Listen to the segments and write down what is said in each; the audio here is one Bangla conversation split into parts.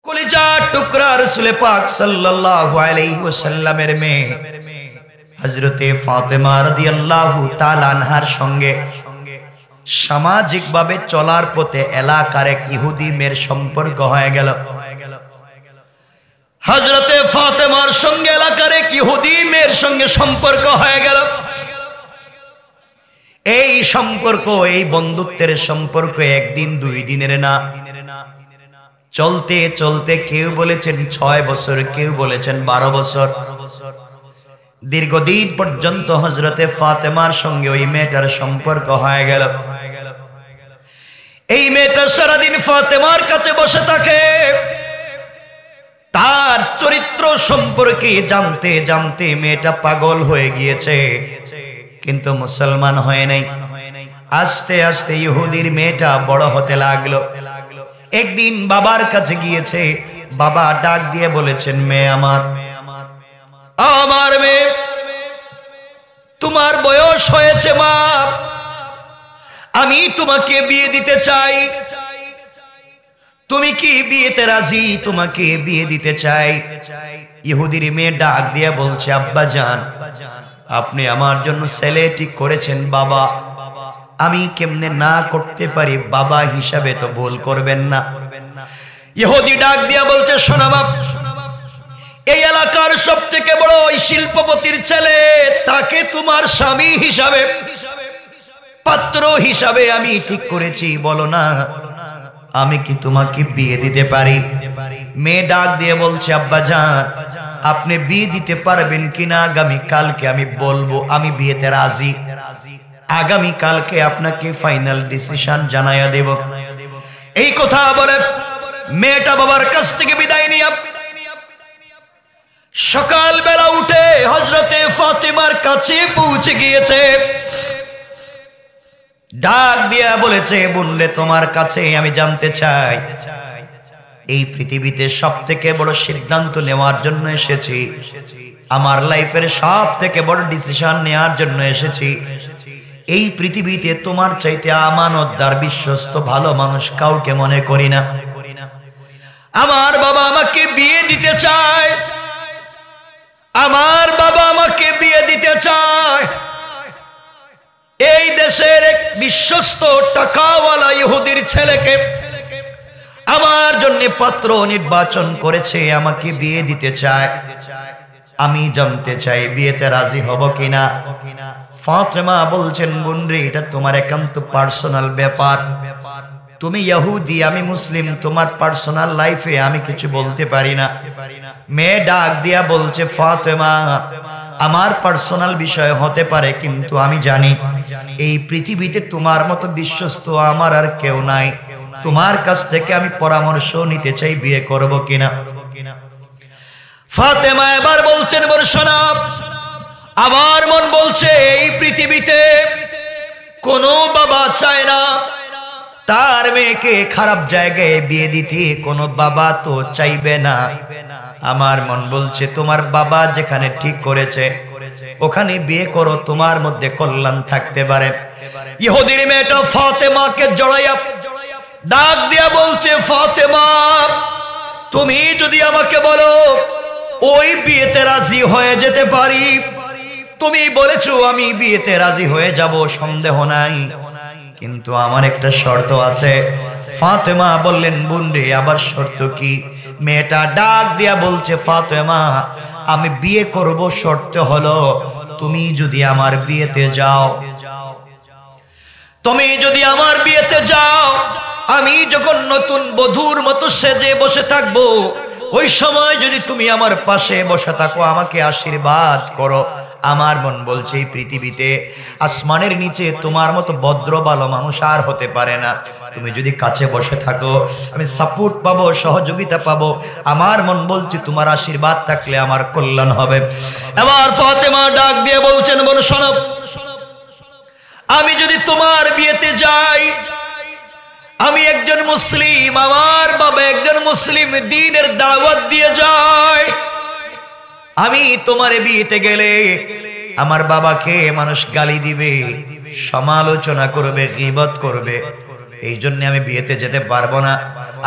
কলিজার টুকরা রাসূল পাক সাল্লাল্লাহু আলাইহি ওয়াসাল্লামের মেয়ে হযরতে ফাতেমা রাদিয়াল্লাহু তাআলা আনহার সঙ্গে সামাজিকভাবে চলার পথে এলাকার এক ইহুদি মেয়ের সম্পর্ক হয়ে গেল। হযরতে ফাতেমার সঙ্গে এলাকার এক ইহুদি মেয়ের সঙ্গে সম্পর্ক হয়ে গেল। এই সম্পর্ক, এই বন্ধুত্বের সম্পর্ক একদিন দুই দিনের না, চলতে চলতে কেউ বলেছেন 6 বছর, কেউ বলেছেন 12 বছর। দীর্ঘদিন পর্যন্ত হযরতে ফাতেমার সঙ্গে ওই মেয়েটার সম্পর্ক হয়ে গেল। এই মেয়েটা সারাদিন ফাতেমার কাছে বসে থাকে, তার চরিত্র সম্পর্কে জানতে জানতে মেয়েটা পাগল হয়ে গিয়েছে, কিন্তু মুসলমান হয় নাই। আস্তে আস্তে ইহুদির মেয়েটা বড় হতে লাগলো। একদিন বাবার কাছে গিয়েছে, বাবা ডাক দিয়ে বলেছেন, মেয়ে আমার মেয়ে, তোমার বয়স হয়েছে মা, আমি তোমাকে বিয়ে দিতে চাই, তুমি কি বিয়েতে রাজি? তোমাকে বিয়ে দিতে চাই। ইহুদির মেয়ে ডাক দিয়ে বলছে, আব্বা জান, আপনি আমার জন্য ছেলে ঠিক করেছেন বাবা, আমি কেমনে না করতে পারি? বাবা হিসাবে তো ভুল করবেন না। ইহুদি ডাক দিয়া বলছে, শোনো বাপ, এই এলাকার সবথেকে বড় ওই শিল্পপতির ছেলে, তাকে তোমার স্বামী হিসাবে, পাত্র হিসাবে আমি ঠিক করেছি, বলো না আমি কি তোমাকে বিয়ে দিতে পারি? মেয়ে ডাক দিয়ে বলছে, আব্বা জান, আপনি বিয়ে দিতে পারবেন কিনা আগামী কালকে আমি বলবো, আমি বিয়েতে রাজি। আগামী কালকে আপনাকে ফাইনাল ডিসিশন জানাইয়া দেব। এই কথা বলে মেয়েটা বাবার কাছ থেকে বিদায় নিয়ে সকাল বেলা উঠে হযরতে ফাতেমার কাছে পৌঁছে গিয়েছে। ডাক দিয়া বলেছে, বোনরে, তোমার কাছে আমি জানতে চাই, এই পৃথিবীতে সব থেকে বড় সিদ্ধান্ত নেওয়ার জন্য এসেছি, আমার লাইফের সব থেকে বড় ডিসিশন নেওয়ার জন্য এসেছি। এই পৃথিবীতে তোমার চাইতে আমানতদার, বিশ্বস্ত, ভালো মানুষ কাউকে মনে করি না। আমার বাবা আমাকে বিয়ে দিতে চায়, আমার বাবা আমাকে বিয়ে দিতে চায়। এই দেশের এক বিশ্বস্ত টাকাওয়ালা ইহুদির ছেলেকে আমার জন্য পাত্র নির্বাচন করেছে, আমাকে বিয়ে দিতে চায়। আমি জানতে চাই বিয়েতে রাজি হব কিনা। ফাতেমা বলছেন, বোনরে, এটা তোমার একান্ত পার্সোনাল ব্যাপার, তুমি ইহুদি, আমি মুসলিম, তোমার পার্সোনাল লাইফে আমি কিছু বলতে পারি না। মেয়ে ডাক দিয়া বলছে, ফাতেমা, আমার পার্সোনাল বিষয় হতে পারে, কিন্তু আমি জানি এই পৃথিবীতে তোমার মতো বিশ্বস্ত আমার আর কেউ নাই। তোমার কাছ থেকে আমি পরামর্শ নিতে চাই, বিয়ে করব কিনা। ফাতেমা এবার বলছেন, বোন শোনো, আমার মন বলছে এই পৃথিবীতে কোনো বাবা চায় না তার মেয়েকে খারাপ জায়গায় বিয়ে দিতে, কোনো বাবা তো চাইবে না। আমার মন বলছে তোমার বাবা যেখানে ঠিক করেছে ওখানে বিয়ে করো, তোমার মধ্যে কল্যাণ থাকতে পারে। ইহুদির মেয়েটা ফাতেমাকে জড়াইয়া ডাক দিয়া বলছে, ফাতেমা, তুমি যদি আমাকে বলো ওই বিয়েতে রাজি হয়ে যেতে পারি, তুমি বলেছো আমি বিয়েতে রাজি হয়ে যাব, সন্দেহ নাই, কিন্তু আমার একটা শর্ত আছে। ফাতেমা বললেন, বোনরে, আবার শর্ত কি? মেয়েটা ডাক দিয়া বলছে, ফাতেমা, আমি বিয়ে করব, শর্ত হলো তুমি যদি আমার বিয়েতে যাও। তুমি যদি আমার বিয়েতে যাও, আমি যখন নতুন বধূর মতো সেজে বসে থাকবো, ওই সময় যদি তুমি আমার পাশে বসে থাকো, আমাকে আশীর্বাদ করো। আমার মন বলছে এই পৃথিবীতে আসমানের নিচে তোমার মতো ভদ্র ভালো মানুষ আর হতে পারে না। তুমি যদি কাছে বসে থাকো, আমি সাপোর্ট পাবো, সহযোগিতা পাবো। আমার মন বলছে তোমার আশীর্বাদ থাকলে আমার কল্যাণ হবে। এবার ফাতেমা ডাক দিয়ে বলছেন, বোন শোনো, আমি যদি তোমার বিয়েতে যাই, আমি একজন মুসলিম, আমার বাবা একজন মুসলিম, দ্বীনের দাওয়াত দিয়ে যায়, আমি তোমার বিয়েতে গেলে আমার বাবাকে মানুষ গালি দিবে, সমালোচনা করবে, গীবত করবে, এই জন্য আমি বিয়েতে যেতে পারবো না।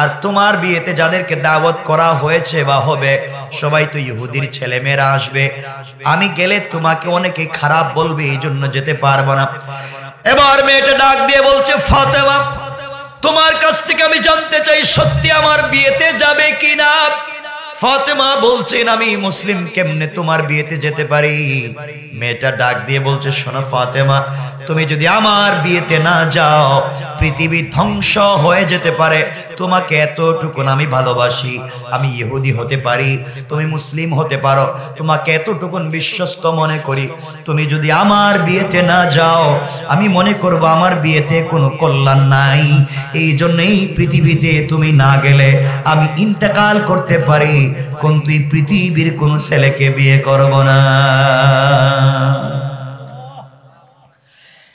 আর তোমার বিয়েতে যাদেরকে দাওয়াত করা হয়েছে বা হবে সবাই তো ইহুদির ছেলেমেয়েরা আসবে, আমি গেলে তোমাকে অনেকে খারাপ বলবে, এই জন্য যেতে পারবো না। এবার মেয়েটা ডাক দিয়ে বলছে, ফাতেমা তোমার কাছ থেকে আমি জানতে চাই সত্যি আমার বিয়েতে যাবে কিনা। ফাতেমা বলছেন, আমি মুসলিম, কেমনে তোমার বিয়েতে যেতে পারি? মেয়েটা ডাক দিয়ে বলছে, শোনো ফাতেমা, তুমি যদি আমার বিয়েতে না যাও পৃথিবী ধ্বংস হয়ে যেতে পারে। তোমাকে এতটুকুন আমি ভালোবাসি, আমি ইহুদি হতে পারি, তুমি মুসলিম হতে পারো, তোমাকে এতটুকুন বিশ্বস্ত মনে করি। তুমি যদি আমার বিয়েতে না যাও আমি মনে করব আমার বিয়েতে কোনো কল্যাণ নাই। এই জন্যই পৃথিবীতে তুমি না গেলে আমি ইন্তেকাল করতে পারি, কিন্তু এই পৃথিবীর কোনো ছেলেকে বিয়ে করব না।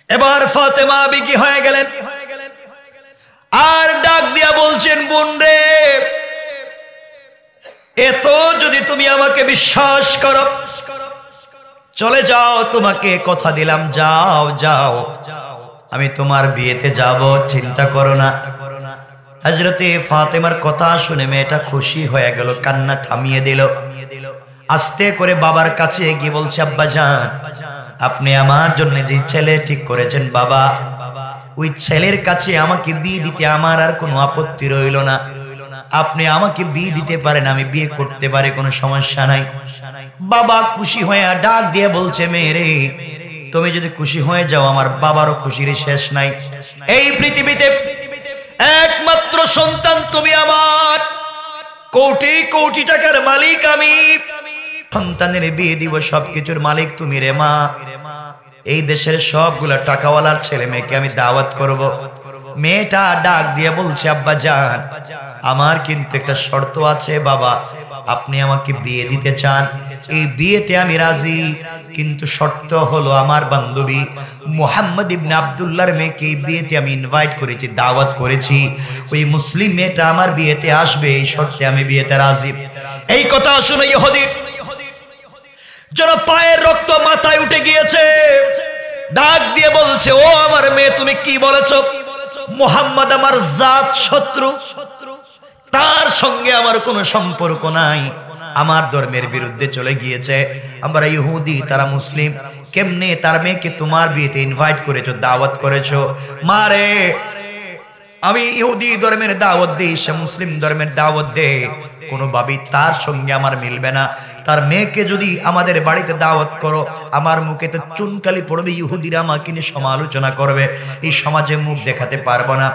এবার ফাতেমা বিকি হয়ে গেলেন আর ডাক দিয়া বলছেন, বোন রে, এত যদি তুমি আমাকে বিশ্বাস করো চলে যাও, তোমাকে কথা দিলাম, যাও যাও, আমি তোমার বিয়েতে যাব, চিন্তা করো না। হযরতে ফাতেমার কথা শুনে মেয়েটা খুশি হয়ে গেল, কান্না থামিয়ে দিল। আস্তে করে বাবার কাছে গিয়ে বলছে, আব্বা জান, আপনি আমার জন্য যে ছেলে ঠিক করেছেন বাবা, ওই ছেলের কাছে আমাকে বিয়ে দিতে আমার আর কোনো আপত্তি রইল না। আপনি আমাকে বিয়ে দিতে পারেন, আমি বিয়ে করতে পারি, কোনো সমস্যা নাই। বাবা খুশি হয়ে ডাক দিয়ে বলছে, মেয়েরে, তুমি যদি খুশি হয়ে যাও আমার বাবারও খুশির শেষ নাই। এই পৃথিবীতে একমাত্র সন্তান তুমি আমার, কোটি কোটি টাকার মালিক আমি, সন্তানের বিয়ে দিব, সবকিছুর মালিক তুমি রে মা। এই দেশের সবগুলা টাকাওয়ালার ছেলে মেয়েকে আমি দাওয়াত করব। মেয়েটা ডাক দিয়ে বলছে, আব্বা জান, আমার কিন্তু একটা শর্ত আছে বাবা, আপনি আমাকে বিয়ে দিতে চান, এই বিয়েতে আমি রাজি, কিন্তু শর্ত হলো আমার বান্ধবী মুহাম্মদ ইবনে আব্দুল্লাহর মেয়েকে এই বিয়েতে আমি ইনভাইট করেছি, দাওয়াত করেছি, ওই মুসলিম মেয়েটা আমার বিয়েতে আসবে, এই শর্তে আমি বিয়েতে রাজি। এই কথা শুনে ইহুদির যেন পায়ের রক্ত মাথায় উঠে গিয়েছে। ডাক দিয়ে বলছে, ও আমার মেয়ে, তুমি কি বলেছো? মুহাম্মদ আমার জাত শত্রু, তার সঙ্গে আমার কোনো সম্পর্ক নাই, আমার ধর্মের বিরুদ্ধে চলে গিয়েছে, আমরা ইহুদি, তারা মুসলিম, কেমনে তার মেয়েকে তোমার বিয়েতে ইনভাইট করেছো, দাওয়াত করেছো? মারে, আমি ইহুদি ধর্মের দাওয়াত দেই, সে মুসলিম ধর্মের দাওয়াত দে, কোনোভাবেই তার সঙ্গে আমার মিলবে না। তার মেয়েকে যদি আমাদের বাড়িতে দাওয়াত করো আমার মুখে তো চুনকালি পড়বে, ইহুদিরা আমাকে নিয়ে সমালোচনা করবে, এই সমাজে মুখ দেখাতে পারবো না।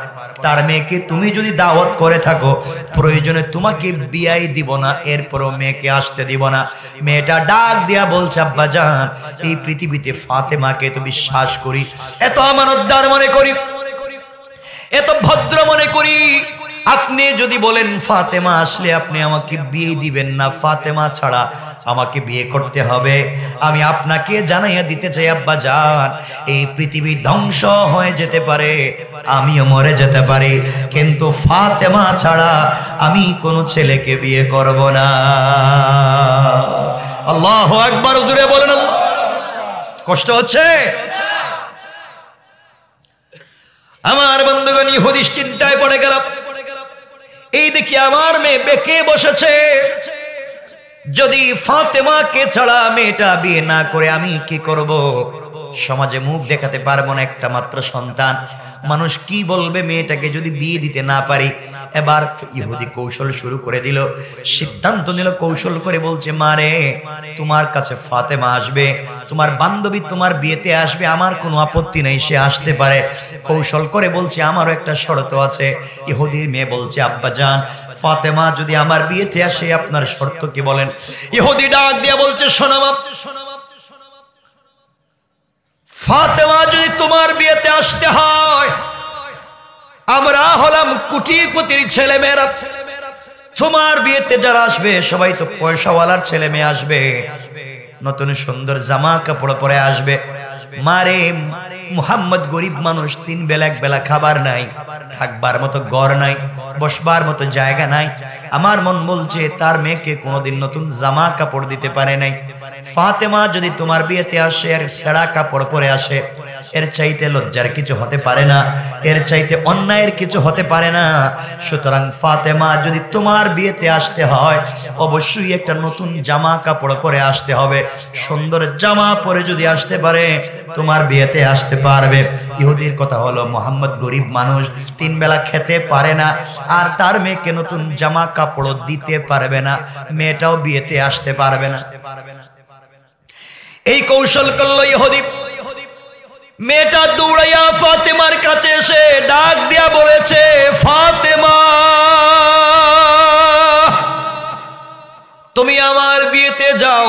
তার মেয়েকে তুমি যদি দাওয়াত করে থাকো প্রয়োজনে তোমাকে বিয়াই দিব না, এরপরও মেয়েকে আসতে দিব না। মেয়েটা ডাক দিয়া বলছে, আব্বা জান, এই পৃথিবীতে ফাতেমাকে তো বিশ্বাস করি, এত আমানতদার মনে করি, এত ভদ্র মনে করি, আপনি যদি বলেন ফাতেমা আসলে আপনি আমাকে বিয়ে দিবেন না, ফাতেমা ছাড়া আমাকে বিয়ে করতে হবে, আমি আপনাকে জানাইয়া দিতে চাই আব্বা জান, এই পৃথিবী ধ্বংস হয়ে যেতে পারে, আমিও মরে যেতে পারি, কিন্তু ফাতেমা ছাড়া আমি কোনো ছেলেকে বিয়ে করব না। আল্লাহু আকবার, জোরে বলেন। কষ্ট হচ্ছে? আমার বন্ধুগণ, ইহুদি চিন্তায় পড়ে গেল, এই দেখি আমার মেয়ে বেঁকে বসেছে, যদি ফাতেমাকে ছাড়া মেয়েটা বিয়ে না করে আমি কি করব? সমাজে মুখ দেখাতে পারবো না, একটা মাত্র সন্তান, মানুষ কি বলবে মেয়েটাকে যদি বিয়ে দিতে না পারি? এবার ইহুদি কৌশল শুরু করে দিল, সিদ্ধান্ত নিল, কৌশল করে বলছে, মারে, তোমার কাছে ফাতেমা আসবে, তোমার বান্ধবী তোমার বিয়েতে আসবে, আমার কোনো আপত্তি নেই, সে আসতে পারে। কৌশল করে বলছে, আমারও একটা শর্ত আছে। ইহুদির মেয়ে বলছে, আব্বা জান, ফাতেমা যদি আমার বিয়েতে আসে আপনার শর্ত কি বলেন? ইহুদি ডাক দিয়ে বলছে, শোনো, ফাতেমা যদি তোমার বিয়েতে আসতে হয়, আমরা হলাম কোটিপতির ছেলে মেয়েরা, তোমার বিয়েতে যারা আসবে সবাই তো পয়সাওয়ালার ছেলে মেয়ে আসবে, নতুন সুন্দর জামা কাপড় পরে আসবে। মারে, মুহাম্মদ গরিব মানুষ, 3 বেলা 1 বেলা খাবার নাই, থাকবার মতো ঘর নাই, বসবার মতো জায়গা নাই। আমার মন বলছে তার মেয়েকে কোনোদিন নতুন জামা কাপড় দিতে পারে নাই। ফাতেমা যদি তোমার বিয়েতে আসে আর ছেঁড়া কাপড় পরে আসে, এর চাইতে লজ্জার কিছু হতে পারে না, এর চাইতে অন্যায়ের কিছু হতে পারে না। সুতরাং ফাতেমা, যদি তোমার বিয়েতে আসতে হয় অবশ্যই একটা নতুন জামা কাপড় পরে আসতে হবে। সুন্দর জামা পরে যদি আসতে পারে তোমার বিয়েতে আসতে পারবে। ইহুদির কথা হলো মোহাম্মদ গরিব মানুষ, 3 বেলা খেতে পারে না, আর তার মেয়েকে নতুন জামা কাপড় দিতে পারবে না, মেয়েটাও বিয়েতে আসতে পারবে না। এই কৌশল করলো ইহুদি। মেয়েটা দৌড়াইয়া ফাতেমার কাছে এসে ডাক দিয়া বলেছে, ফাতেমা, তুমি আমার বিয়েতে যাও,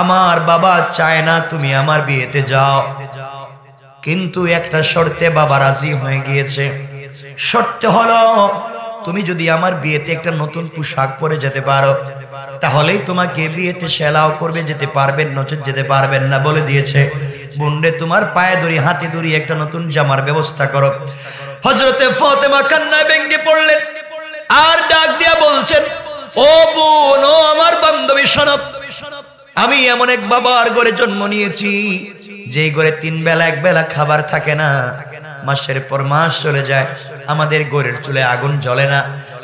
আমার বাবা চায় না তুমি আমার বিয়েতে যাও, কিন্তু একটা শর্তে বাবা রাজি হয়ে গিয়েছে। শর্ত হলো তুমি যদি আমার বিয়েতে একটা নতুন পোশাক পরে যেতে পারো তাহলেই তোমাকে বিয়েতে সেলাও করবে, যেতে পারবেন, নচেত যেতে পারবেন না। বলে দিয়েছে, বুনরে তোমার পায়ে ধরি, হাতে ধরি একটা নতুন জামার ব্যবস্থা করো। হযরতে ফাতেমা কান্নায় ভেঙে পড়লেন আর ডাক দিয়া বলছেন, ও বোন, ও আমার বান্ধবী, শোনো, আমি এমন এক বাবার ঘরে জন্ম নিয়েছি যেই ঘরে 3 বেলা 1 বেলা খাবার থাকে না, মাসের পর মাস চলে যায়, আমাদের ঘরের চুলে আগুন জ্বলে না।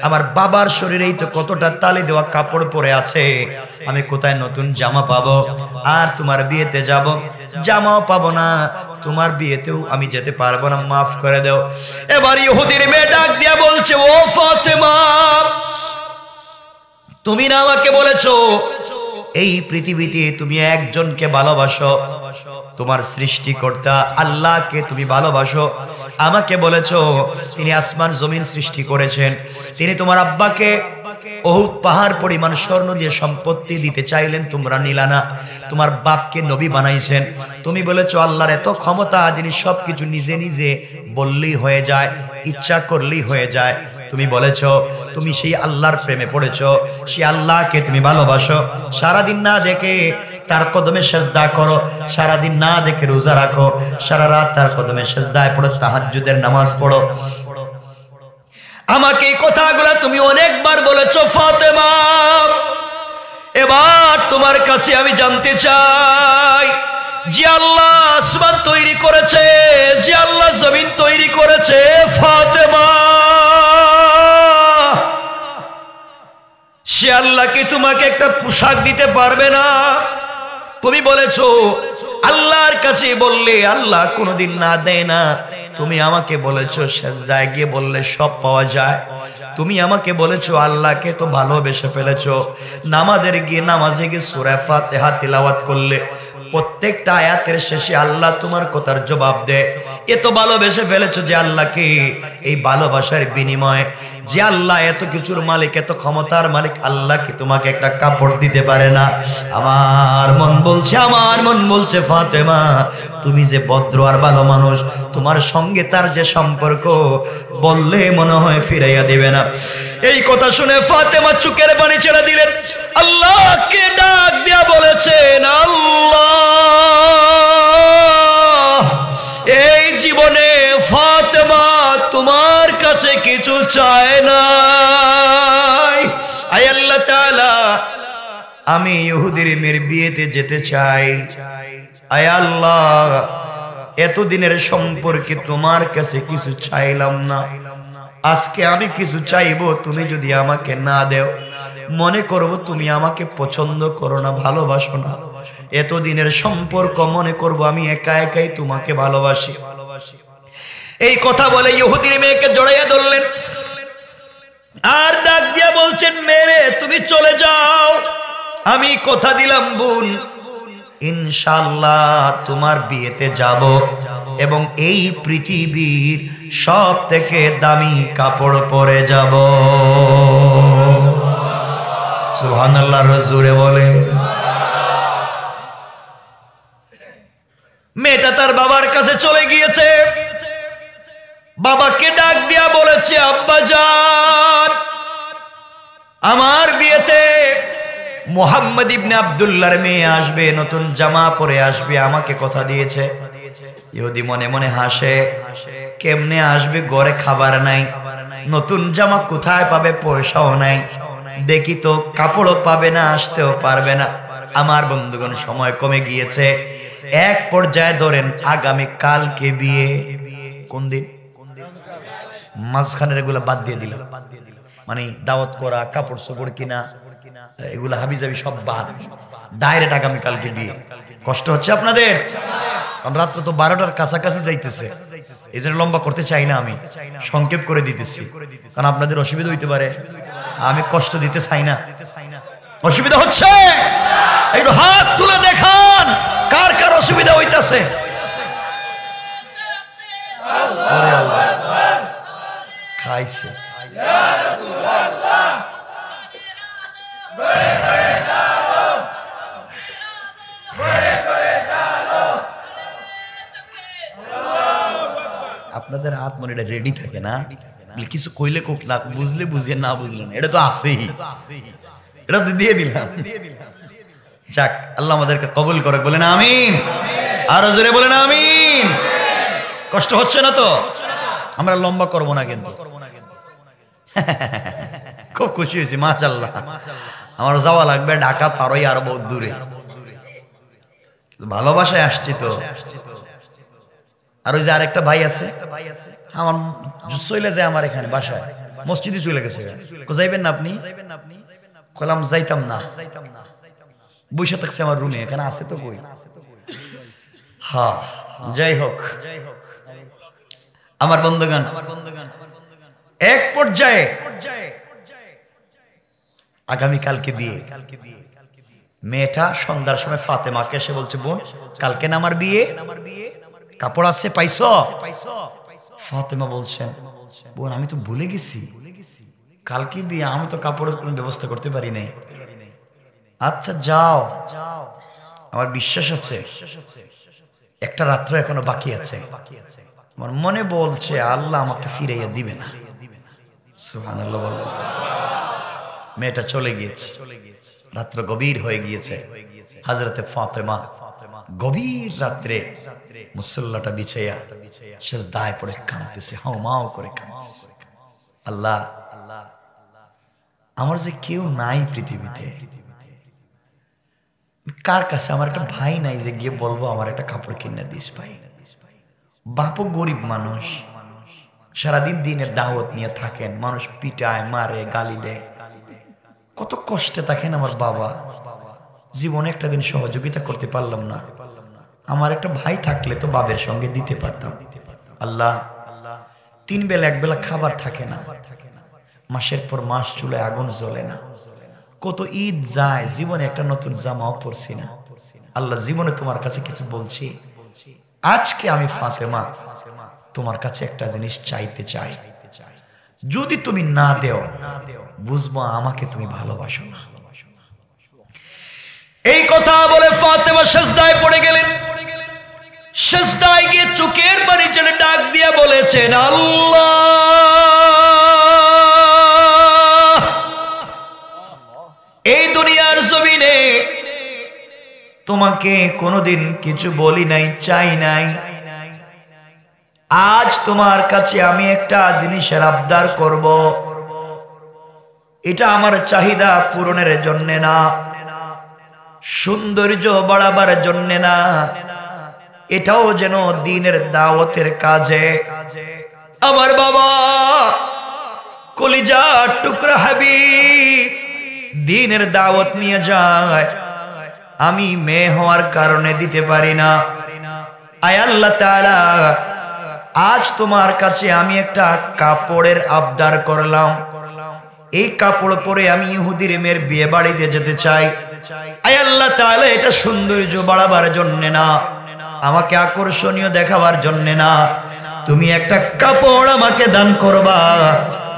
আমার বাবার শরীরেই তো কতটা তালি দেওয়া কাপড় পরে আছে, আমি কোথায় নতুন জামা পাবো? আর তোমার বিয়েতে যাব, জামাও পাবো না, তোমার বিয়েতেও আমি যেতে পারবো না, মাফ করে দাও। এবার ইহুদির মেয়ে ডাক দিয়া বলছে, ও ফাতেমা, তুমি না আমাকে বলেছো এই পৃথিবীতে তুমি একজনকে ভালোবাসো, তোমার সৃষ্টিকর্তা আল্লাহকে তুমি ভালোবাসো। আমাকে বলেছো তিনি আসমান জমিন সৃষ্টি করেছেন, তিনি তোমার আব্বাকে উহুদ পাহাড় পরিমাণ স্বর্ণ দিয়ে সম্পত্তি দিতে চাইলেন, তোমরা নিলা না। তোমার বাপকে নবী বানাইছেন, তুমি বলেছো আল্লাহর এত ক্ষমতা, যিনি সবকিছু নিজে নিজে বললেই হয়ে যায়, ইচ্ছা করলেই হয়ে যায়। তুমি বলেছো তুমি সেই আল্লাহর প্রেমে পড়েছো, সেই আল্লাহকে তুমি ভালোবাসো। সারাদিন না দেখে তার কদমে সেজদা করো, সারাদিন না দেখে রোজা রাখো, সারা রাত তার কদমে সেজদায় পড়ো, তাহাজ্জুদের নামাজ পড়ো। আমাকে এই কথাগুলো তুমি অনেকবার বলেছো ফাতেমা। এবার তোমার কাছে আমি জানতে চাই, যে আল্লাহ আসমান তৈরি করেছে, যে আল্লাহ জমিন তৈরি করেছে, ফাতেমা, সে আল্লাহ কি তোমাকে একটা পোশাক দিতে পারবে না? তুমি বলেছো আল্লাহর কাছে বললে আল্লাহ কোনোদিন না দেয় না। তুমি আমাকে বলেছো সেজদায় গিয়ে বললে সব পাওয়া যায়। তুমি আমাকে বলেছো আল্লাহকে তো ভালোবেসে ফেলেছো, নামাজে গিয়ে সূরা ফাতিহা তিলাওয়াত করলে প্রত্যেকটা আয়াতের শেষে আল্লাহ তোমার কথার জবাব দেয়। এত ভালোবেসে ফেলেছো যে আল্লাহকে, এই ভালোবাসার বিনিময়ে যে আল্লাহ এত কিছুর মালিক, এত ক্ষমতার মালিক, আল্লাহ কি তোমাকে একটা কাপড় দিতে পারে না? আমার মন বলছে ফাতেমা, তুমি যে ভদ্র আর ভালো মানুষ, তোমার সঙ্গে তার যে সম্পর্ক বললে মনে হয় ফিরাইয়া দিবে না। এই কথা শুনে ফাতেমা চোখের পানি ছেড়ে দিলেন, আল্লাহকে ডাক দিয়া বলেছেন, আল্লাহ, এই জীবনে ফাতেমা তোমার কাছে কিছু চায় না। আয় আল্লাহ তাআলা, আমি ইহুদির মেয়ের বিয়েতে যেতে চাই। আয় আল্লাহ, এতদিনের সম্পর্কে তোমার কাছে কিছু চাইলাম না, আজকে আমি কিছু চাইবো, তুমি যদি আমাকে না দেও মনে করব তুমি আমাকে পছন্দ করো না, ভালোবাসো না। এতদিনের সম্পর্ক মনে করব আমি একা একাই তোমাকে ভালোবাসি। এই কথা বলে ইহুদির মেয়েকে জড়াইয়া ধরলেন আর ডাক দিয়া বলছেন, মেরে তুমি চলে যাও, আমি কথা দিলাম বোন, ইনশাআল্লাহ তোমার বিয়েতে যাব এবং এই পৃথিবীর সব থেকে দামি কাপড় পরে যাব। সুবহানাল্লাহ, জোরে বলে। মেয়েটা তার বাবার কাছে চলে গিয়েছে, বাবাকে ডাক দিয়া বলেছে, আব্বাজান, আমার বিয়েতে মুহাম্মদ ইবনে আব্দুল্লাহর মেয়ে আসবে, নতুন জামা পরে আসবে, আমাকে কথা দিয়েছে। ইহুদি মনে মনে হাসে, কেমনে আসবে, ঘরে খাবার নাই, নতুন জামা কোথায় পাবে, পয়সাও নাই। দেখি তো কাপড়ও পাবে না, আসতেও পারবে না। আমার বন্ধুগণ, সময় কমে গিয়েছে। এক পর্যায়ে ধরেন আগামী কালকে বিয়ে। কোন দিন? মাঝখানের এগুলা বাদ দিয়ে দিলাম, মানে দাওয়াত করা, কাপড় চোপড় কিনা, এগুলা হাবিজাবি সব বাদ, ডাইরেক্ট আগামী কালকে বিয়ে। কষ্ট হচ্ছে আপনাদের? কারণ রাত্র তো 12টার কাছাকাছি যাইতেছে, এই জন্য লম্বা করতে চাই না, আমি সংক্ষেপ করে দিতেছি, কারণ আপনাদের অসুবিধা হইতে পারে, আমি কষ্ট দিতে চাই না। অসুবিধা হচ্ছে? একটু হাত তুলে দেখান কার কার অসুবিধা হইতাছে। খাইছে আপনাদের হাত মনে রেডি থাকে না, কিছু কইলে কোক না, বুঝলে বুঝিয়ে, না বুঝলেন এটা তো আছেই, এটা তো দিয়ে দিলাম। যাক, আল্লাহ আমাদেরকে কবুল করে, বলেন আমিন। আরো জোরে বলেন আমিন। কষ্ট হচ্ছে না তো? আমরা লম্বা করবো না কিন্তু। খুব খুশি হয়েছি, মাশাআল্লাহ। আমার যাওয়া লাগবে ঢাকা পারোই আরো বহুত দূরে, ভালোবাসায় আসছি তো। আর ওই যে আরেকটা ভাই আছে, আমার চলে যায় আমার এখানে বাসায়, মসজিদে চলে গেছে। যাইবেন না আপনি? কলাম যাইতাম না, বসে থাকছে আমার রুমে, এখানে আছে তো কই। হ্যাঁ, যাই হোক আমার বন্ধুগণ, এক পর্যায়ে আগামীকালকে বিয়ে। মেয়েটা সন্ধ্যার সময় ফাতেমাকে এসে বলছে, বোন কালকে না আমার বিয়ে, কাপড় আছে পাইছো? ফাতেমা বলছেন, বোন আমি তো ভুলে গেছি, কালকে বিয়ে, আমি তো কাপড়ের কোনো ব্যবস্থা করতে পারি নাই। আচ্ছা যাও, আমার বিশ্বাস আছে একটা রাত্র এখনো বাকি আছে, আমার মনে বলছে আল্লাহ আমাকে ফিরাইয়া দিবে না। সুবহানাল্লাহ বলেন। মেয়েটা চলে গিয়েছে, রাত্র গভীর হয়ে গিয়েছে। হযরতে ফাতেমা গভীর রাত্রে মুসল্লাটা বিছাইয়া সিজদায় পড়ে কাঁদতেছে, হাউমাউ করে কাঁদতেছে। আল্লাহ, আমার যে কেউ নাই পৃথিবীতে, কার কাছে, আমার একটা ভাই নাই যে গিয়ে বলবো আমার একটা কাপড় কিনে দিস ভাই। বাপও গরিব মানুষ, সারাদিন দিনের দাওয়াত নিয়ে থাকেন, মানুষ পিটায়, মারে, গালি দেয়, কত কষ্টে থাকেন আমার বাবা। জীবনে একটা দিন সহযোগিতা করতে পারলাম না, আমার একটা ভাই থাকলে তো বাবার সঙ্গে দিতে পারতাম। আল্লাহ, 3 বেলা 1 বেলা খাবার থাকে না, মাসের পর মাস চুলায় আগুন জ্বলে না, কত ঈদ যায়, জীবনে একটা নতুন জামাও পরছি না। আল্লাহ, জীবনে তোমার কাছে কিছু বলছি, আজকে আমি ফাতেমা তোমার কাছে একটা জিনিস চাইতে চাই, যদি তুমি না দেও বুঝবো আমাকে তুমি ভালোবাসো না। এই কথা বলে ফাতেমা সিজদায় পড়ে গেলেন। সিজদায় গিয়ে চোখের পানি ছেড়ে ডাক দিয়া বলেছেন, আল্লাহ, এই দুনিয়ার জমিনে তোমাকে কোনোদিন কিছু বলি নাই, চাই নাই, আজ তোমার কাছে আমি একটা জিনিসের আবদার করব। এটা আমার চাহিদা পূরণের জন্য না, সৌন্দর্য বাড়াবার জন্য না, এটাও যেন দ্বীনের দাওয়াতের কাজে আমার বাবা কলিজা টুকরা হাবিব দ্বীনের দাওয়াত নিয়ে যায়, আমি মেয়ে হওয়ার কারণে দিতে পারি না। আয় আল্লাহ তাআলা, আজ তোমার কাছে আমি একটা কাপড়ের আবদার করলাম, এই কাপড় পরে আমি ইহুদির মেয়ের বিয়ে বাড়িতে যেতে চাই। আয় আল্লাহ তাআলা, এটা সৌন্দর্য বাড়াবার জন্য না, আমাকে আকর্ষণীয় দেখাবার জন্য না, তুমি একটা কাপড় আমাকে দান করবা,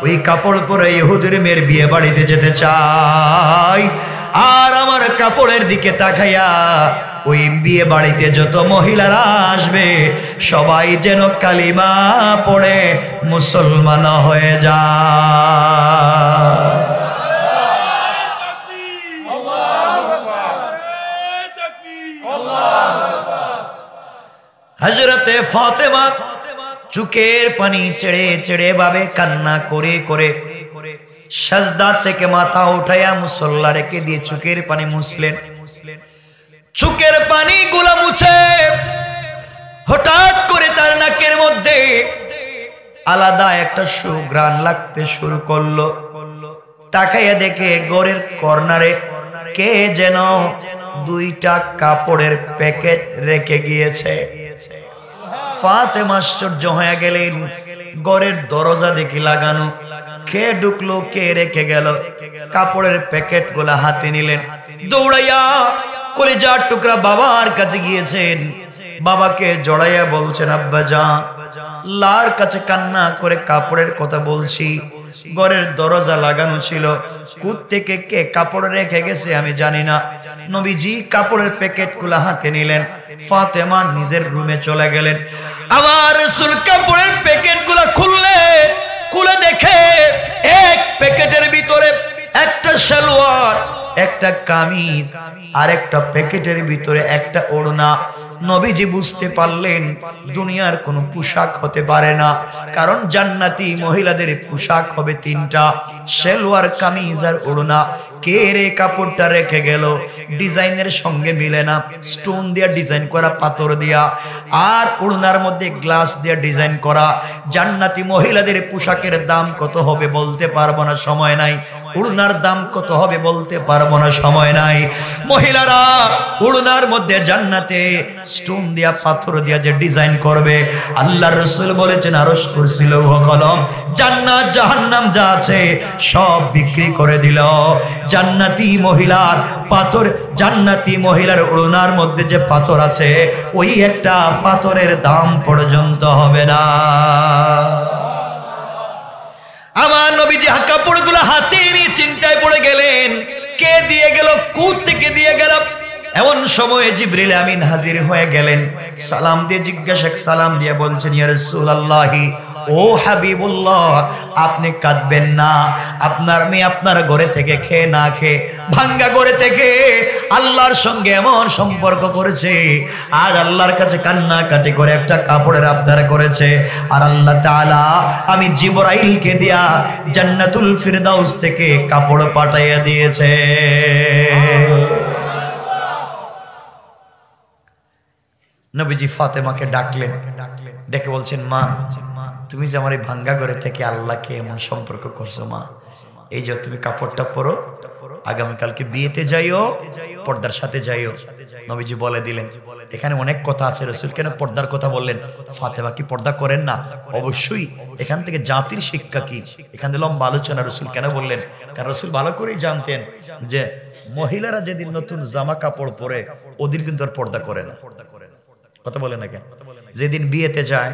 ওই কাপড় পরে ইহুদির মেয়ের বিয়ে বাড়িতে যেতে চাই। আর আমার কাপড়ের দিকে তাকাইয়া ওই বিয়ে বাড়িতে যত মহিলারা আসবে সবাই যেন কালিমা পড়ে মুসলমান হয়ে যায়। হযরতে ফাতেমা চোখের পানি ছেড়ে ছেড়ে ভাবে কান্না করে করে সাজদা থেকে মাথা উঠাইয়া মুসল্লা রেখে দিয়ে চোখের পানি মুছলেন। চোখের পানি গুলা মুছে হঠাৎ করে তার নাকের মধ্যে আলাদা একটা সুঘ্রাণ লাগতে শুরু করলো। তাকাইয়া দেখে ঘরের কর্নারে কে যেন দুইটা কাপড়ের প্যাকেট রেখে গিয়েছে। ফাতেমা আশ্চর্য হয়ে গেলেন। ঘরের দরজা দেখি লাগানো, কে ঢুকলো, কে রেখে গেল? কাপড়ের প্যাকেট গুলা হাতে নিলেন, দৌড়াইয়া কলিজার টুকরা বাবার কাছে গিয়েছেন। বাবাকে জড়াইয়া বলছেন, আব্বাজান, লার কাছে কান্না করে কাপড়ের কথা বলছি, ঘরের দরজা লাগানো ছিল, কুত থেকে কে কাপড় রেখে গেছে আমি জানি না। নবীজি কাপড়ের প্যাকেট গুলা হাতে নিলেন, ফাতেমা নিজের রুমে চলে গেলেন। আমার রাসূল কাপড়ের প্যাকেট গুলা খুললেন, খুলে দেখে এক প্যাকেটের ভিতরে একটা সালোয়ার, একটা কামিজ, আর একটা প্যাকেটের ভিতরে একটা ওড়না। নবীজি বুঝতে পারলেন দুনিয়ার কোনো পোশাক হতে পারে না, কারণ জান্নাতি মহিলাদের পোশাক হবে তিনটা, সালোয়ার, কামিজ আর ওড়না। কে রে কাপড়টা রেখে গেল? ডিজাইনের সঙ্গে মিলে না, স্টোন দিয়া ডিজাইন করা, পাথর দিয়া, আর ওড়নার মধ্যে গ্লাস দিয়া ডিজাইন করা। জান্নাতি মহিলাদের পোশাকের দাম কত হবে বলতে পারবো না, সময় নাই। ওড়নার দাম কত হবে বলতে পারবো না, সময় নাই। মহিলারা ওড়নার মধ্যে জান্নাতে স্টোন দিয়া, পাথর দিয়া যে ডিজাইন করবে, আল্লাহর রাসূল বলেছেন আরশ কুরসি লৌহ কলম জান্নাত জাহান্নাম যা আছে সব বিক্রি করে দিল। জান্নাতি মহিলার পাথর, জান্নাতি মহিলার ওড়নার মধ্যে যে পাথর আছে, ওই একটা পাথরের দাম পর্যন্ত হবে না। আমার নবীজি কাপড়গুলো হাতে নিয়ে চিন্তায় পড়ে গেলেন, কে দিয়ে গেল, কোথা থেকে দিয়ে গেল। এমন সময়ে জিবরিল আমিন হাজির হয়ে গেলেন। সালাম দিয়ে জিজ্ঞাসা, সালাম দিয়ে বলছেন, ইয়া রাসূলুল্লাহি, ও হাবিবুল্লাহ, আপনি কাঁদবেন না। আপনার মেয়ে আপনার ঘরে থেকে খেয়ে না খেয়ে, ভাঙ্গা ঘরে থেকে আল্লাহর সঙ্গে এমন সম্পর্ক করেছে, আর আল্লাহর কাছে কান্নাকাটি করে একটা কাপড়ের আবদার করেছে। আর আল্লাহ তাআলা আমি জিবরাইলকে দিয়া জান্নাতুল ফিরদাউস থেকে কাপড় পাঠাইয়া দিয়েছে। নবীজি ফাতেমাকে ডাকলেন, ডেকে বলছেন, মা, তুমি যে আমার এই ভাঙ্গা ঘরে থেকে আল্লাহকে এমন সম্পর্ক করছো, মা, এই যে তুমি কাপড়টা পরো, আগামীকালকে বিয়েতে যাইও, পর্দার সাথে যাইও। নবীজি বলে দিলেন। এখানে অনেক কথা আছে, রাসূল কেন পর্দার কথা বললেন? ফাতেমা কি পর্দা করেন না? অবশ্যই। এখান থেকে জাতির শিক্ষা কি, এখান থেকে লম্বা আলোচনা। রাসূল কেন বললেন? কারণ রাসূল ভালো করেই জানতেন যে মহিলারা যেদিন নতুন জামা কাপড় পরে ওদিন কিন্তু আর পর্দা করে না। কথা বলে না কেন? যেদিন বিয়েতে যায়,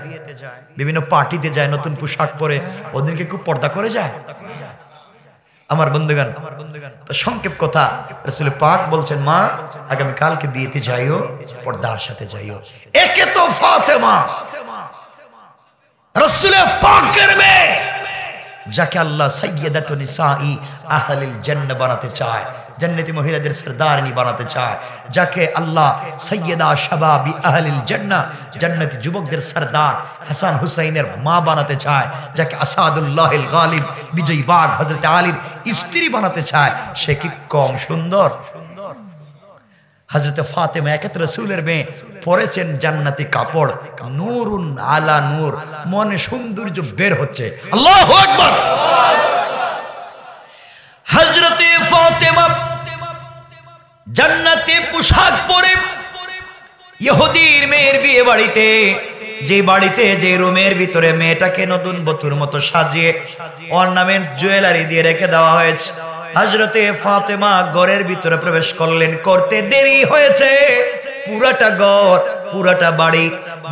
বিভিন্ন পার্টিতে যায়, নতুন পোশাক পরে, ওদিনকে খুব পর্দা করে যায়। আমার বন্ধুগণ, তো সংক্ষেপ কথা, রাসূল পাক বলছেন, মা, আগামী কালকে বিয়েতে যাইও, পর্দার সাথে যাইও। একে তো ফাতেমা রাসূল পাকের মেয়ে, যাকে আল্লাহ সাইয়্যিদাতুন নিসাই আহলিল জান্নাহ বানাতে চায়, জান্নাতি মহিলাদের সরদারনি বানাতে চায়, যাকে আল্লাহ সাইয়্যিদা শাবাবি আহলিল জান্নাহ, জান্নাতি যুবকদের সরদার হাসান হুসাইনের মা বানাতে চায়, যাকে আসাদুল্লাহিল গালিব, বিজয়ী বাঘ হযরত আলীর স্ত্রী বানাতে চায়, সে কি কম সুন্দর? হযরত ফাতেমা একে তো রাসূলের মেয়ে, পরেছেন জান্নাতি কাপড়, নূরুন আলা নূর, মনে সৌন্দর্য বের হচ্ছে। আল্লাহু আকবার। হযরত ফাতেমা জান্নাতি পোশাক পরে ইহুদির মেয়ের বিয়ে বাড়িতে, যে বাড়িতে, যে রুমের ভিতরে মেয়েটাকে নতুন বধূর মতো সাজিয়ে অর্নামেন্ট জুয়েলারি দিয়ে রেখে দেওয়া হয়েছে, হযরতে ফাতেমা ঘরের ভিতরে প্রবেশ করলেন। করতে দেরি হয়েছে। পুরাটা ঘর, পুরাটা বাড়ি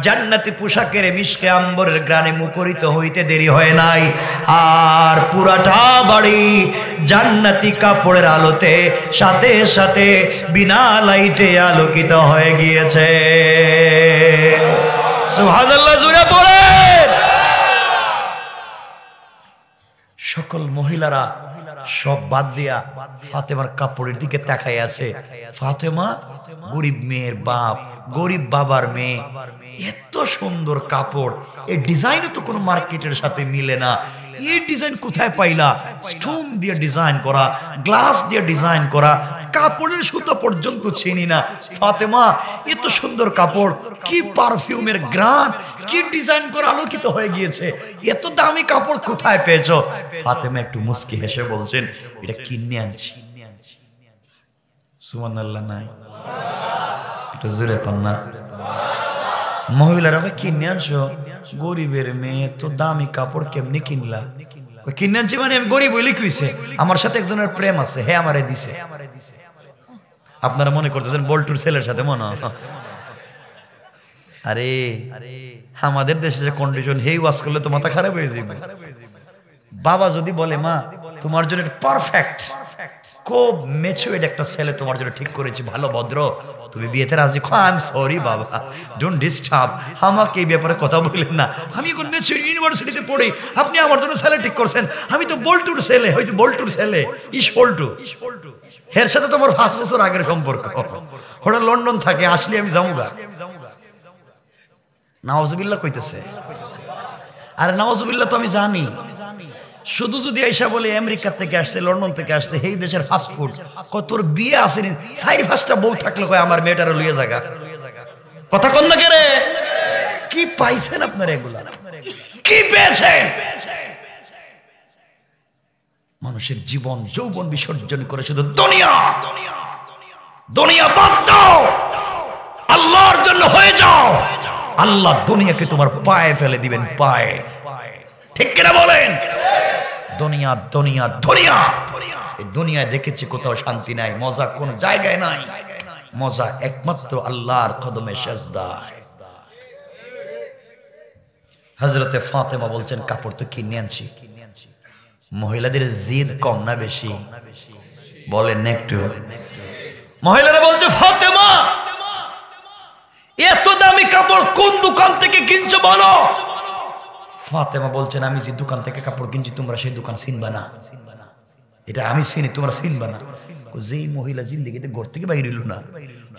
জান্নাতি পোশাকের মিশকে আম্বরের গ্রানে মুখরিত হইতে দেরি হয় নাই। আর পুরাটা বাড়ি জান্নাতি কাপড়ের আলোতে সাথে সাথে বিনা লাইটে আলোকিত হয়ে গিয়েছে। সুবহানাল্লাহ, জোরে বলেন। সকল মহিলারা সব বাদ দিয়া ফাতেমার কাপড়ের দিকে তাকায় আছে। ফাতেমা গরিব মেয়ের বাপ, গরিব বাবার মেয়ে, এত সুন্দর কাপড়, এই ডিজাইনও তো কোনো মার্কেটের সাথে মিলে না। এই ডিজাইন কোথায় পাইলা? স্টোন দিয়ে ডিজাইন করা, গ্লাস দিয়ে ডিজাইন করা, কাপড়ের সুতা পর্যন্ত চিনি না। ফাতেমা, এত সুন্দর কাপড়, কি পারফিউমের গ্রান, কি ডিজাইন করা আলোকিত হয়ে গিয়েছে, এত দামি কাপড় কোথায় পেয়েছো? ফাতেমা একটু মুস্কি হেসে বলছেন, এটা কিনে আনছি। সুবহানাল্লাহ নাই? একটু জোরে কন্যা। মহিলারা কিনে আনছো? গরিবের মেয়ে, তো দামি কাপড় কেমনি কিনলা? কিনে আনছি মানে আমি গরিব হইলে কি হইছে? আমার সাথে একজনের প্রেম আছে, হে আমারে দিছে। আপনারা মনে করতেছেন বল্টুর ছেলের সাথে মনে হয়? আরে আমাদের দেশে যে কন্ডিশন, হেই ওয়াজ করলে তো মাথা খারাপ হয়ে যাবে। বাবা যদি বলে, মা তোমার জন্য পারফেক্ট, খুব ম্যাচুরড একটা ছেলে তোমার জন্য ঠিক করেছি, ভালো ভদ্র, তুমি বিয়েতে রাজি? আই এম সরি বাবা, ডোন্ট ডিস্টার্ব, আমাকে এই ব্যাপারে কথা বললেন না, আমি এখন ম্যাচুর ইউনিভার্সিটিতে পড়ি, আপনি আমার জন্য ছেলে ঠিক করছেন, আমি তো বল্টুর ছেলে, হয়তো বল্টুর ছেলে ইস পল্টু, এর সাথে তোমার 5 বছর আগের সম্পর্ক, ওটা লন্ডন থাকে, আসলে আমি যামুগা। নাওজুবিল্লাহ কইতেছে। আরে নাওজুবিল্লাহ তো আমি জানি, শুধু যদি আইসা বলে আমেরিকা থেকে আসছে, লন্ডন থেকে আসছে, এই দেশের ফাস্ট ফুড, তোর বিয়ে আসেনি, 4-5টা বউ থাকলে কয় আমার মেয়েটারে লইয়ে জায়গা, কথা কন না কে রে? কি পাইছেন আপনারা? এগুলা কি পেয়েছেন? মানুষের জীবন যৌবন বিসর্জন করে শুধু দুনিয়া দুনিয়া বাদ দাও, আল্লাহর জন্য হয়ে যাও, আল্লাহ দুনিয়াকে তোমার পায়ে ফেলে দিবেন, পায়ে। ঠিক কিনা বলেন? দুনিয়া দুনিয়া দুনিয়া, এই দুনিয়ায় দেখেছি কোথাও শান্তি নাই, মজা কোন জায়গায় নাই, মজা একমাত্র আল্লাহর কদমে সেজদায়। হযরতে ফাতেমা বলছেন, কাপড় তো কিনে আনছি। মহিলাদের জিদ কম না বেশি? বলেন একটু। মহিলারা বলছে, ফাতেমা এত দামি কাপড় কোন দোকান থেকে কিনছো বলো? ফাতেমা বলছেন, আমি যে দোকান থেকে কাপড় কিনছি তোমরা সেই দোকান চিনবা না, এটা আমি চিনি, তোমরা চিনবা না। যেই মহিলা জিন্দেগিতে ঘর থেকে বাইরে হইল না,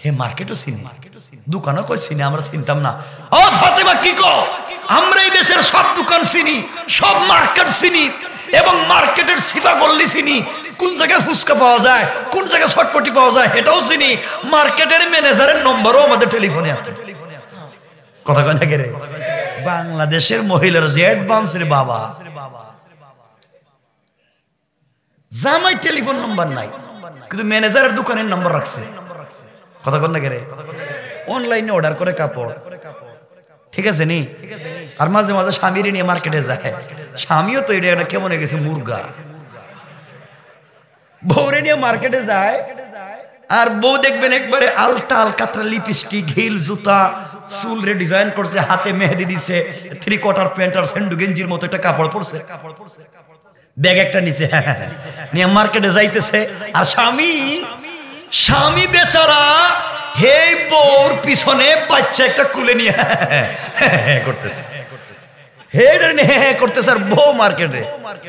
হে মার্কেটও চিনি, দোকানও কই চিনি, আমরা চিনতাম না। ও ফাতেমা কি কো? আমরা এই দেশের সব দোকান চিনি, সব মার্কেট চিনি, এবং মার্কেটের সিফা গল্লি চিনি, কোন জায়গায় ফুচকা পাওয়া যায়, কোন জায়গায় ছটপটি পাওয়া যায় এটাও চিনি, মার্কেটের ম্যানেজারের নম্বরও আমাদের টেলিফোনে আছে। কথা কয় না কে রে? বাংলাদেশের মহিলার যে অ্যাডভান্স রে বাবা, জামাই টেলিফোন নাম্বার নাই, কিন্তু ম্যানেজারের দোকানের নাম্বার রাখছে। কথা কন না কে রে? অনলাইনে অর্ডার করে কাপড়, ঠিক আছে নি? আর মাঝে মাঝে স্বামীর নিয়ে মার্কেটে যায়, স্বামীও তো এটা কেমন হয়ে গেছে মুরগা, বউরে নিয়ে মার্কেটে যায়, আর বউ দেখবেন একবারে আলতা আলকাতরা লিপস্টিক, হিল, জুতা, চুল রে ডিজাইন করছে, হাতে মেহেদি দিছে, 3/4 প্যান্ট আর সেন্ডু গেঞ্জির মতো একটা কাপড় পরছে, ব্যাগ একটা নিচে নিয়ে মার্কেটে যাইতেছে, আর স্বামী বেচারা হে বউর পিছনে বাচ্চা একটা কুলে নিয়ে করতেছে, হে করতেছে, আর বউ মার্কেটে।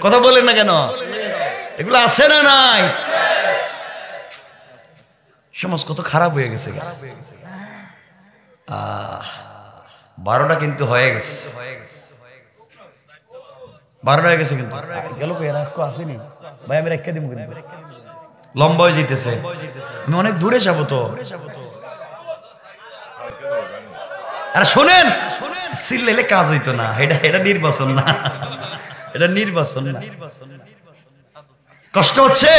কথা বলেন না কেন? এগুলো আছে না নাই? সমাজ কত খারাপ হয়ে গেছে। 12টা কিন্তু হয়ে গেছে, 12টা হয়ে গেছে, কিন্তু গেল আসেনি ভাই, আমি রেখে দিব, কিন্তু লম্বা হয়ে যেতেছে, আমি অনেক দূরে যাবো তো। আর শোনেন, সিলেলে কাজ হইতো না, এটা নির্বাচন না, এটা নির্বাচন না। কষ্ট হচ্ছে?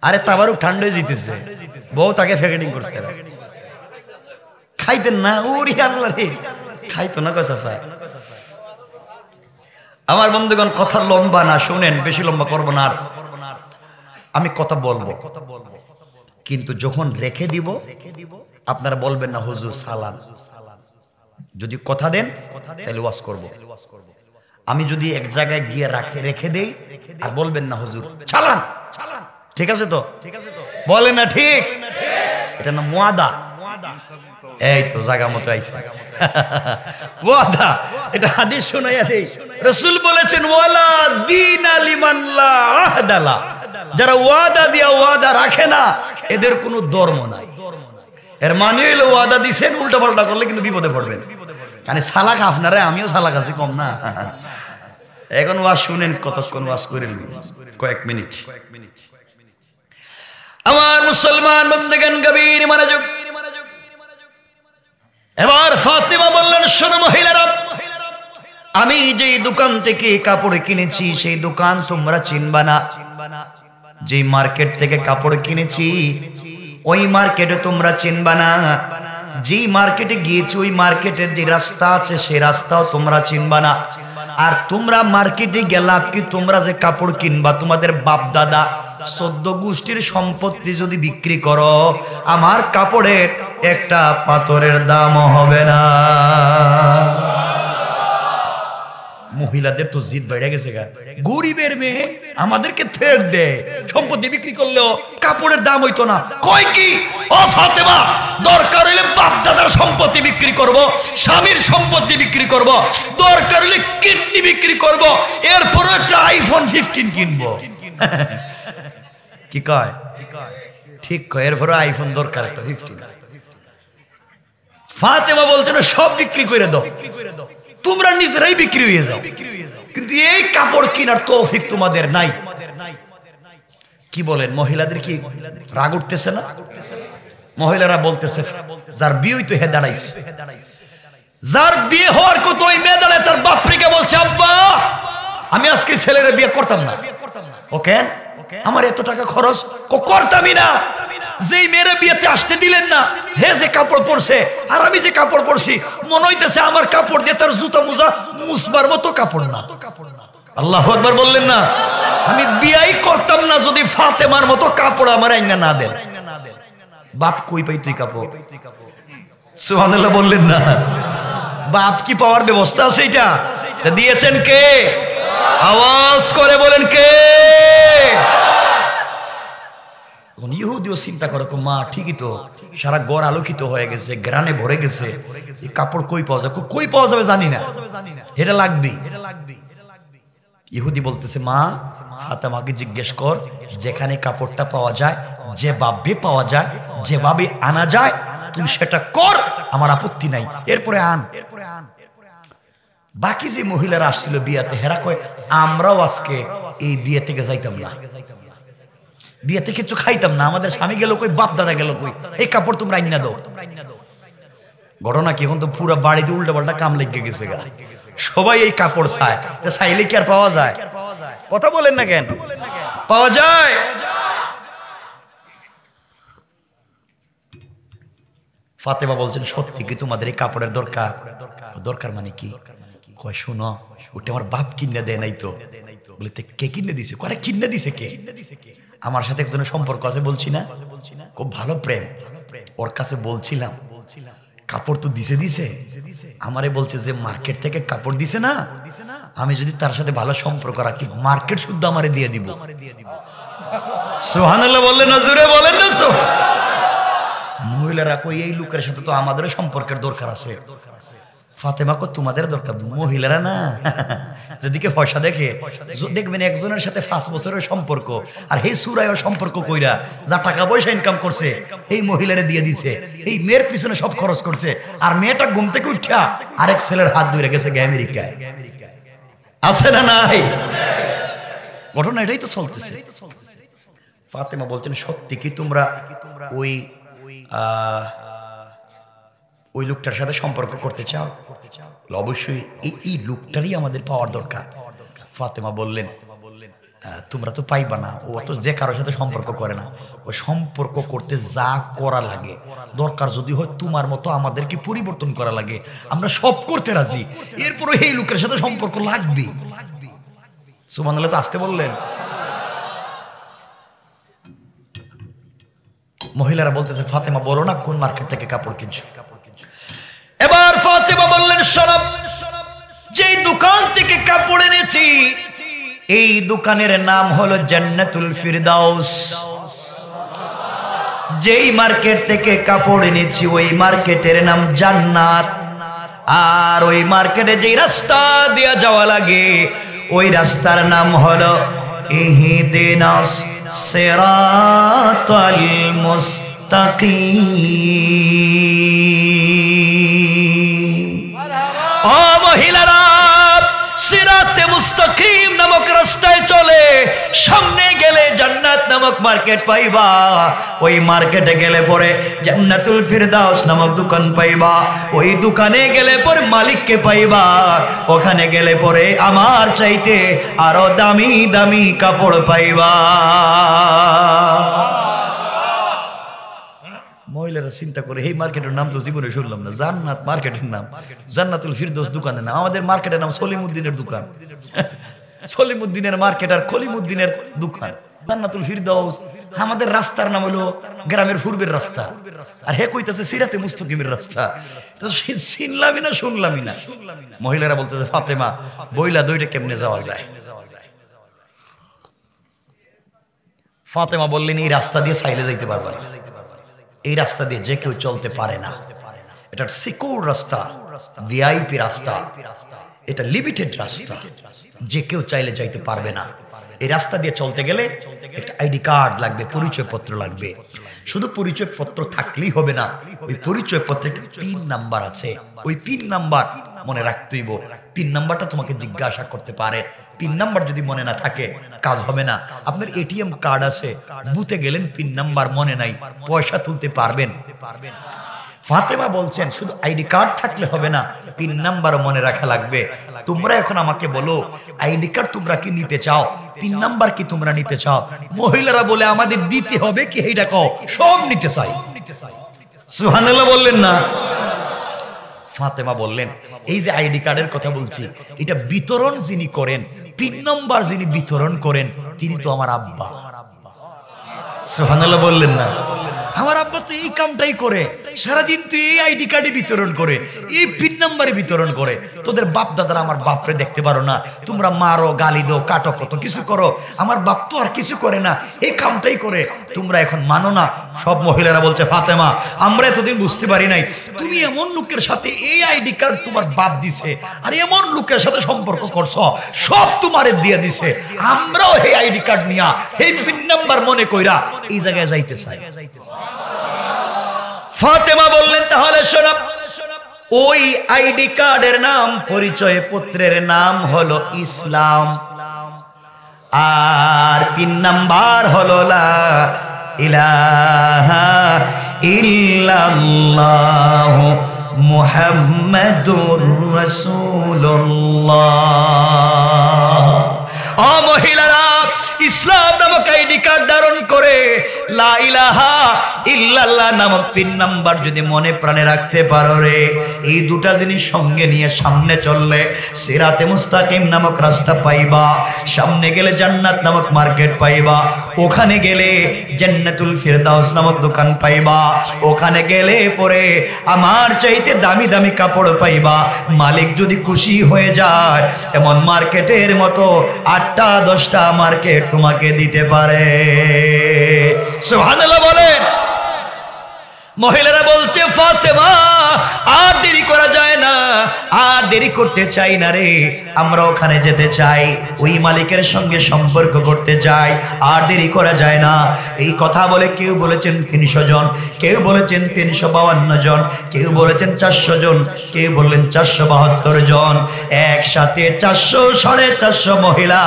আরে তাবারও ঠান্ডা হয়ে যেতেছে, বউ তাকে প্যাকেটিং করছে, খাইতেন না? ওরে আল্লাহ রে, খাইতো না কয় চাচা। আমার বন্ধুগণ, কথা লম্বা না, শুনেন, বেশি লম্বা করবো না, আর আমি কথা বলবো, কিন্তু যখন রেখে দিব আপনারা বলবেন না হুজুর সালাম। যদি কথা দেন তাহলে ওয়াজ করব। আমি যদি এক জায়গায় গিয়ে রেখে দেই আর বলবেন না হুজুর চালান, ঠিক আছে তো? বলেন না ঠিক? এটা না ওয়াদা। এই তো জায়গা মতো আইছে ওয়াদা। এটা হাদিস শোনাইয়া দেই, রাসূল বলেছেন ওয়ালা দীনা লিমান লা আহদা লা, যারা ওয়াদা দিয়া ওয়াদা রাখে না এদের কোনো ধর্ম নাই। এর মানে হলো ওয়াদা দিবেন, উল্টা পাল্টা করলে কিন্তু বিপদে পড়বেন। কানে সালাক আপনারা, আমিও সালাক আছি কম না। এখন ওয়াজ শুনেন, কতক্ষণ ওয়াজ করে কয়েক মিনিট। আমার মুসলমান বন্ধুগণ গভীর মনোযোগ। এবার ফাতেমা বললেন, শোনো মহিলারা, আমি যেই দোকান থেকে কাপড় কিনেছি সেই দোকান তোমরা চিনবা না। যে মার্কেট থেকে কাপড় কিনেছি ওই মার্কেটে তোমরা চিনবা না। যেই মার্কেটে গিয়েছি ওই মার্কেটের যে রাস্তা আছে সেই রাস্তাও তোমরা চিনবা না। আর তোমরা মার্কেটে গেলা কি, তোমরা যে কাপড় কিনবা তোমাদের বাপ দাদা 14 গোষ্ঠীর সম্পত্তি যদি বিক্রি করো, আমার কাপড়ের একটা পাথরের দামও হবে না। মহিলাদের তো জিদ বেড়ে গেছে গা, গরিবের মেয়ে আমাদেরকে থ্রেট দেয়, সম্পত্তি বিক্রি করলেও কাপড়ের দাম হইতো না। কয় কি ও ফাতেমা, দরকার হইলে বাপ দাদার সম্পত্তি বিক্রি করব, স্বামীর সম্পত্তি বিক্রি করব, দরকার হইলে কিডনি বিক্রি করব, এরপরে একটা আইফোন 15 কিনবো। কি কয়? ঠিক কয়, এরপরে আইফোন দরকার একটা 15। ফাতেমা বলছেন সব বিক্রি করে দাও, তোমরা নিজেরাই বিক্রি হয়ে যাও, কিন্তু এই কাপড় কেনার তৌফিক তোমাদের নাই। কি বলেন? মহিলাদের কি রাগ উঠতেছে না? মহিলারা বলতেছে, যার বিয়ে হইতো হে দাঁড়াইছে, যার বিয়ে হওয়ার কত ওই মেয়ে দাঁড়ায় তার বাপরিকে বলছে, আব্বা আমি আজকে ছেলের বিয়ে করতাম না। ও কেন? আমার এত টাকা খরচ করতামই না। যেই মেয়ের বিয়েতে আসতে দিলেন না, হে যে কাপড় পরছে আর আমি যে কাপড় পরছি, মনে হইতেছে আমার কাপড় দিয়ে তার জুতা মুজা মুসবার মতো কাপড় না। আল্লাহু আকবার বললেন না? আমি বিয়াই করতাম না যদি ফাতেমার মতো কাপড় আমার আইনা না দেন। বাপ কই পাই তুই কাপড়? সুবহানাল্লাহ বললেন না? বাপ কি পাওয়ার ব্যবস্থা আছে? এটা দিয়েছেন কে? আওয়াজ করে বলেন কে? ইহুদিও চিন্তা করে, মা ঠিকই তো, সারা ঘর আলোকিত হয়ে গেছে, গ্রানে ভরে গেছে, এই কাপড় কই পাওয়া যাবে? কই পাওয়া যাবে জানি না, এটা লাগবে। ইহুদি বলতেছে, মা ফাতেমাকে জিজ্ঞেস কর, যেখানে কাপড়টা পাওয়া যায়, যেভাবে পাওয়া যায়, যেভাবে আনা যায়, তুই সেটা কর, আমার আপত্তি নাই, এরপরে আন। বাকি যে মহিলারা আসছিল বিয়াতে, হেরা কয় আমরাও আজকে এই বিয়ে থেকে যাইতাম না, বিয়েতে কিছু খাইতাম না, আমাদের স্বামী গেল কই, বাপ দাদা গেল কই, এই কাপড় তোমরা আইনা দাও। ঘটনা কি, এখন তো পুরো বাড়িতে উল্টা পাল্টা কাম লেগে গেছে গা, সবাই এই কাপড় চায়, চাইলে কি আর পাওয়া যায়? কথা বলেন না কেন? পাওয়া যায়। ফাতেমা বলছেন, সত্যি কি তোমাদের এই কাপড়ের দরকার? দরকার মানে কি? কয় শুনো, ওটা আমার বাপ কিনে দেয় নাই তো। বলে কে কিনে দিছে? কয় কিনে দিছে কে? আমার সাথে একজনের সম্পর্ক আছে বলছি না, খুব ভালো প্রেম, ওর কাছে বলছিলাম, কাপড় তো দিছে দিছে, আমারে বলছে যে মার্কেট থেকে কাপড় দিছে না, আমি যদি তার সাথে ভালো সম্পর্ক রাখি মার্কেট শুদ্ধ আমারে দিয়ে দিব। সুবহানাল্লাহ বললেন না? জোরে বলেন না? মহিলারা কই এই লোকের সাথে তো আমাদের সম্পর্কের দরকার আছে। ফাতেমা কো তোমাদের দরকার, মহিলারা না যেদিকে পয়সা দেখে, দেখবেন একজনের সাথে 5 বছরের সম্পর্ক, আর এই সুরায় সম্পর্ক কইরা যা টাকা পয়সা ইনকাম করছে এই মহিলারে দিয়ে দিছে, এই মেয়ের পিছনে সব খরচ করছে, আর মেয়েটা ঘুম থেকে উঠা আরেক ছেলের হাত ধরে গেছে আমেরিকায়। আছে না নাই? ঘটনা এটাই তো চলতেছে। ফাতেমা বলছেন, সত্যি কি তোমরা ওই লোকটার সাথে সম্পর্ক করতে চাও? অবশ্যই এই লোকটারই আমাদের পাওয়ার দরকার। ফাতেমা বললেন, তোমরা তো পাইবা না, ও তো যে কারোর সাথে সম্পর্ক করে না, ওই সম্পর্ক করতে যা করা লাগে, দরকার যদি হয় তোমার মতো আমাদেরকে পরিবর্তন করা লাগে, আমরা সব করতে রাজি, এরপরে এই লোকের সাথে সম্পর্ক লাগবে। সুবহানাল্লাহ তো আসতে বললেন। মহিলারা বলতেছে, ফাতেমা বলো না কোন মার্কেট থেকে কাপড় কিনছো? এবার ফাতেমা বললেন, শোনো, যেই দোকান থেকে কাপড় এনেছি এই দোকানের নাম হলো জান্নাতুল ফিরদাউস। যেই মার্কেট থেকে কাপড় এনেছি ওই মার্কেটের নাম জান্নাত। আর ওই মার্কেটে যেই রাস্তা দিয়ে যাওয়া লাগে ওই রাস্তার নাম হলো ইহদিনাস সিরাতাল মুস্তাকিম। সামনে গেলে জান্নাত নামক মার্কেট পাইবা, ওই মার্কেটে গেলে পরে জান্নাতুল ফিরদাউস নামক দোকান পাইবা, ওই দোকানে গেলে পরে মালিককে পাইবা, ওখানে গেলে পরে আমার চাইতে আরো দামি দামি কাপড় পাইবা। মহিলারা চিন্তা করে এই মার্কেটের নাম তো জীবনে শুনলাম না, জান্নাত মার্কেটের নাম, জান্নাতুল ফিরদৌস দোকানের নাম। আমাদের মার্কেটের নাম সলিমউদ্দিনের দোকান, সলিমউদ্দিনের মার্কেট আর খলিমউদ্দিনের দোকান। জান্নাতুল ফিরদৌস আমাদের রাস্তার নাম হলো গ্রামের পূর্বের রাস্তা, আর হে কইতাছে সিরাতে মুস্তাকিমের রাস্তা। তো চিনলামই না শুনলামই না। মহিলারা বলতেছে ফাতেমা বইলা দইটা কেমনে যাওয়া যায়? ফাতেমা বললেন এই রাস্তা দিয়ে চাইলে যাইতে পারবে না, এই রাস্তা দিয়ে যে কেউ চলতে পারে না। এটা সিকিউর রাস্তা, ভিআইপি রাস্তা, এটা লিমিটেড রাস্তা, যে কেউ চাইলে যাইতে পারবে না। এই রাস্তা দিয়ে চলতে গেলে একটা আইডি কার্ড লাগবে, পরিচয় পত্র লাগবে। শুধু পরিচয় পত্র থাকলেই হবে না, ওই পরিচয় পত্রে একটা পিন নাম্বার আছে, ওই পিন নাম্বার মনে রাখতেইব। পিন নাম্বারটা তোমাকে জিজ্ঞাসা করতে পারে, পিন নাম্বার যদি মনে না থাকে কাজ হবে না। আপনার এটিএম কার্ড আছে, বুথে গেলেন পিন নাম্বার মনে নাই, পয়সা তুলতে পারবেন? ফাতেমা বলছেন শুধু আইডি কার্ড থাকলে হবে না, পিন নাম্বার মনে রাখা লাগবে। তোমরা এখন আমাকে বলো আইডি কার্ড তোমরা কি নিতে চাও, পিন নাম্বার কি তোমরা নিতে চাও? মহিলারা বলে আমাদের দিতে হবে কি, এইটা কও, সব নিতে চাই। সুবহানাল্লাহ বললেন না? ফাতেমা বললেন এই যে আইডি কার্ডের কথা বলছি, এটা বিতরণ যিনি করেন, পিন নাম্বার যিনি বিতরণ করেন, তিনি তো আমার আব্বা। সুবহানাল্লাহ বললেন না? আমার আব্বা তো এই কামটাই করে, সারাদিন তো এই আইডি কার্ডে বিতরণ করে, এই পিন নাম্বারে বিতরণ করে। তোদের বাপ দাদারা আমার বাপরে দেখতে পারো না, তোমরা মারো, গালি দো, কাটো, কত কিছু করো, আমার বাপ তো আর কিছু করে না, এই কামটাই করে। তোমরা এখন মানো না। সব মহিলারা বলছে ফাতেমা আমরা এতদিন বুঝতে পারি নাই, তুমি এমন লোকের সাথে এই আইডি কার্ড তোমার বাপ দিছে, আর এমন লোকের সাথে সম্পর্ক করছো, সব তোমারে দিয়ে দিছে। আমরাও এই আইডি কার্ড নিয়া, এই পিন নাম্বার মনে কইরা এই জায়গায় যাইতে চাই। ফাতেমা বললেন তাহলে শোনো, ওই আইডি কার্ডের নাম, পরিচয় পত্রের নাম হলো ইসলাম, আর পিন নাম্বার হলো লা ইলাহা ইল্লাল্লাহ মুহাম্মাদুর রাসূলুল্লাহ। ও মহিলারা, ইসলাম নামক আইডি কার্ড ধারণ করে লা ইলাহা ইল্লাল্লাহ নামক পিন নাম্বার যদি মনে প্রাণে রাখতে পারো রে, এই দুটা জিনিস সঙ্গে নিয়ে সামনে চললে সিরাতে মুস্তাকিম নামক রাস্তা পাইবা, সামনে গেলে জান্নাত নামক মার্কেট পাইবা, ওখানে গেলে জান্নাতুল ফিরদাউস নামক দোকান পাইবা, ওখানে গেলে পরে আমার চাইতে দামি দামি কাপড় পাইবা। মালিক যদি খুশি হয়ে যায়, এমন মার্কেটের মতো 8টা 10টা মার্কেট তোমাকে দিতে পারে। সুবহানাল্লাহ বলেন। মহিলারা বলছে ফাতেমা আর দেরি করা যায় না, আর দেরি করতে চাই না রে, আমরা ওখানে যেতে চাই, ওই মালিকের সঙ্গে সম্পর্ক করতে চাই, আর দেরি করা যায় না। এই কথা বলে কেউ বলেছেন 300 জন, কেউ বলেছেন 352 জন, কেউ বলেছেন 400 জন, কেউ বললেন 472 জন, একসাথে 400 450 মহিলা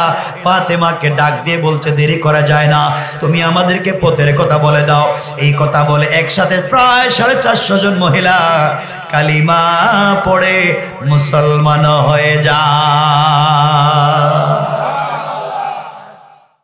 ফাতেমাকে ডাক দিয়ে বলছে দেরি করা যায় না, তুমি আমাদেরকে পথের কথা বলে দাও। এই কথা বলে একসাথে প্রায় 450 জন মহিলা কালিমা পড়ে মুসলমান হয়ে যায়।